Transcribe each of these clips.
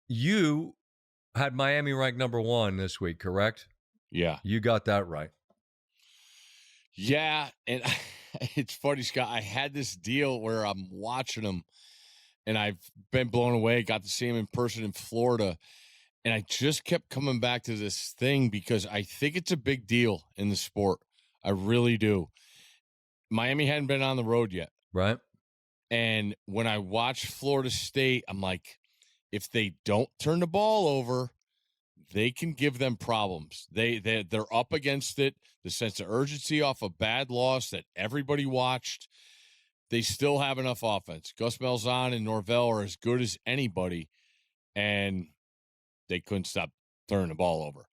You had Miami ranked number 1 this week, correct? Yeah. You got that right. Yeah, and it's funny, Scott. I had this deal where I'm watching them, and I've been blown away. Got to see him in person in Florida, and I just kept coming back to this thing because I think it's a big deal in the sport. I really do. Miami hadn't been on the road yet. Right. And when I watch Florida State, I'm like, if they don't turn the ball over, they can give them problems. They're up against it. The sense of urgency off a bad loss that everybody watched. They still have enough offense. Gus Malzahn and Norvell are as good as anybody, and they couldn't stop turning the ball over.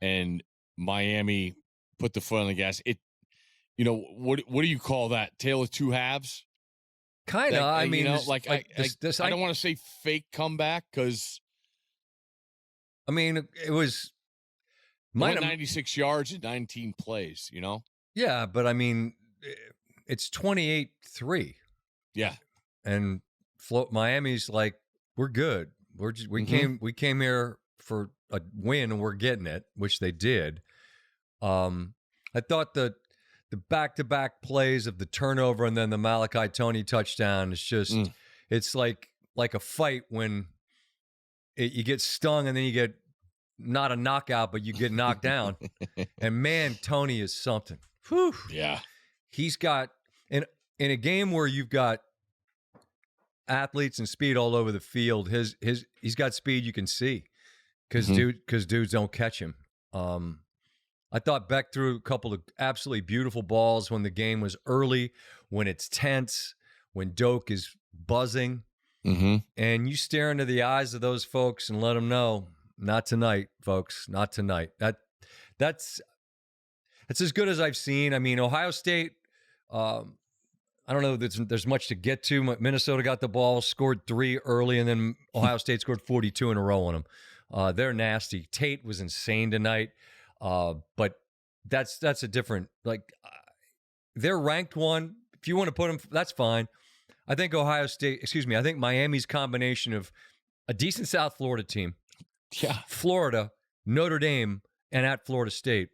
And Miami put the foot on the gas. What do you call that? Tale of two halves? Kind of. I mean, I don't want to say fake comeback because I mean, it was 96 yards in 19 plays, Yeah, but I mean, it's 28-3. Yeah. And Miami's like, we're good. We came here for a win and we're getting it, which they did. I thought the back-to-back plays of the turnover and then the Malachi Tony touchdown is just it's like a fight when you get stung and then you get not a knockout, but you get knocked down. And man, Tony is something. Whew. Yeah. He's got in a game where you've got athletes and speed all over the field, he's got speed you can see because dudes don't catch him. I thought Beck threw a couple of absolutely beautiful balls when the game was early, when it's tense, when Doak is buzzing. And you stare into the eyes of those folks and let them know, not tonight, folks, not tonight. That's as good as I've seen. I mean, Ohio State, I don't know that there's much to get to. Minnesota got the ball, scored 3 early, and then Ohio State scored 42 in a row on them. They're nasty. Tate was insane tonight. But that's a different, they're ranked 1. If you want to put them, that's fine. I think I think Miami's combination of a decent South Florida team, Florida, Notre Dame, and at Florida State,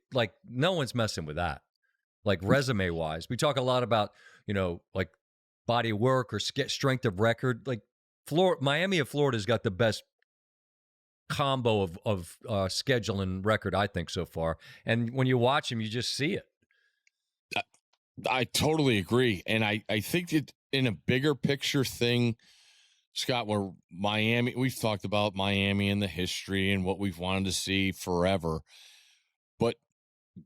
no one's messing with that. Resume wise, we talk a lot about, body of work or strength of record. Miami of Florida's got the best combo of schedule and record, I think, so far. And when you watch them, you just see it. I totally agree. And I think that in a bigger picture thing, Scott, where Miami, we've talked about Miami and the history and what we've wanted to see forever. But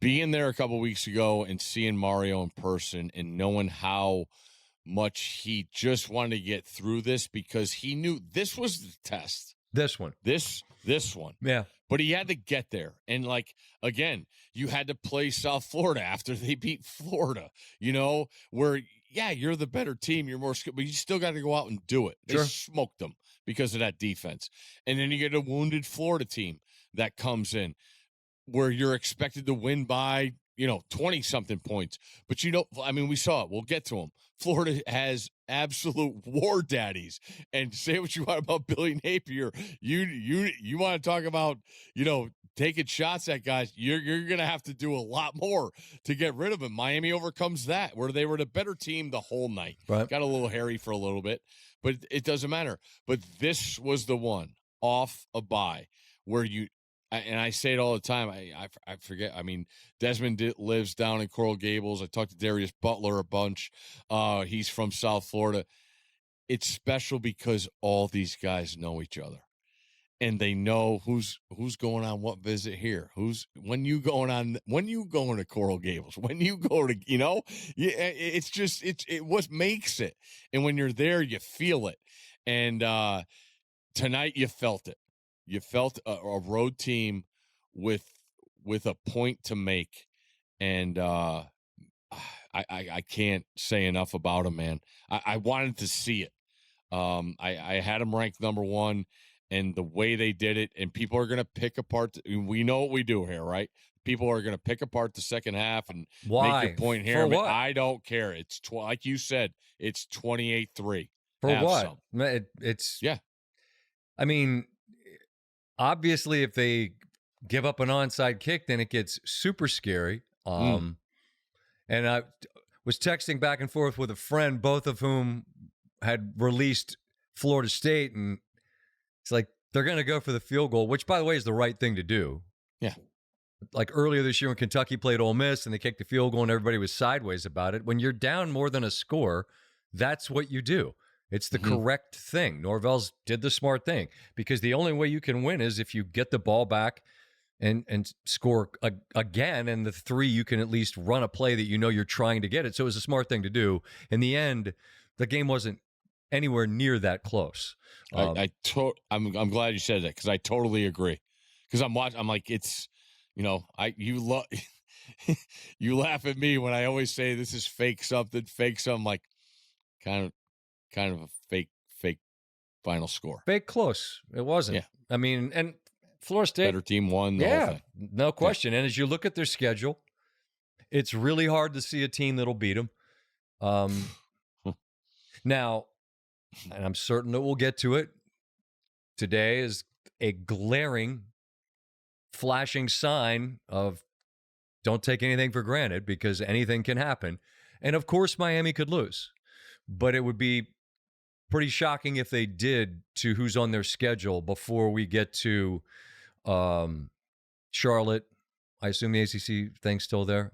being there a couple weeks ago and seeing Mario in person and knowing how much he just wanted to get through this because he knew this was the test. This one. Yeah. But he had to get there. And again, you had to play South Florida after they beat Florida, where, you're the better team. You're more skilled, but you still got to go out and do it. They smoked them because of that defense. And then you get a wounded Florida team that comes in where you're expected to win by, 20-something points. But, we saw it. We'll get to them. Florida has absolute war daddies. And say what you want about Billy Napier. You want to talk about, taking shots at guys. You're going to have to do a lot more to get rid of him. Miami overcomes that, where they were the better team the whole night. Right. Got a little hairy for a little bit, but it doesn't matter. But this was the one off a bye where and I say it all the time. I forget. I mean, Desmond lives down in Coral Gables. I talked to Darius Butler a bunch. He's from South Florida. It's special because all these guys know each other, and they know who's going on what visit here. When you going to Coral Gables, when you go to, it's just it what makes it. And when you're there, you feel it. And tonight, you felt it. You felt a road team with a point to make, and I can't say enough about him, man. I wanted to see it. I had him ranked number 1, and the way they did it, and people are going to pick apart. We know what we do here, right? People are going to pick apart the second half and make your point here. For what? I don't care. It's like you said, it's 28-3. For what? It's yeah. I mean, obviously, if they give up an onside kick, then it gets super scary. And I was texting back and forth with a friend, both of whom had released Florida State, and it's like they're going to go for the field goal, which, by the way, is the right thing to do. Yeah. Like earlier this year when Kentucky played Ole Miss and they kicked the field goal and everybody was sideways about it. When you're down more than a score, that's what you do. It's the correct thing. Norvell's did the smart thing because the only way you can win is if you get the ball back and score again. And the 3, you can at least run a play that you know you're trying to get it. So it was a smart thing to do. In the end, the game wasn't anywhere near that close. I'm glad you said that because I totally agree. Because I'm watching, I'm like, it's, you laugh at me when I always say this is fake something. Like kind of a fake final score. Fake close. It wasn't. Yeah. I mean, and Florida State, better team won the whole thing. No question. Yeah. And as you look at their schedule, it's really hard to see a team that'll beat them. Now, and I'm certain that we'll get to it, today is a glaring, flashing sign of don't take anything for granted because anything can happen. And of course, Miami could lose, but it would be pretty shocking if they did to who's on their schedule before we get to Charlotte. I assume the ACC thing's still there.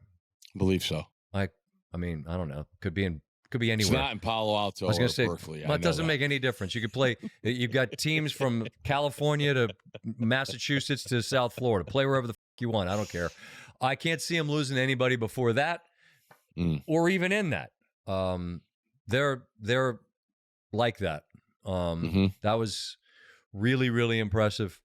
I believe so. I mean, I don't know. Could be anywhere. It's not in Palo Alto or Berkeley. Well, it doesn't make any difference. You could play. You've got teams from California to Massachusetts to South Florida. Play wherever the you want. I don't care. I can't see them losing to anybody before that, or even in that. They're like that. That was really, really impressive.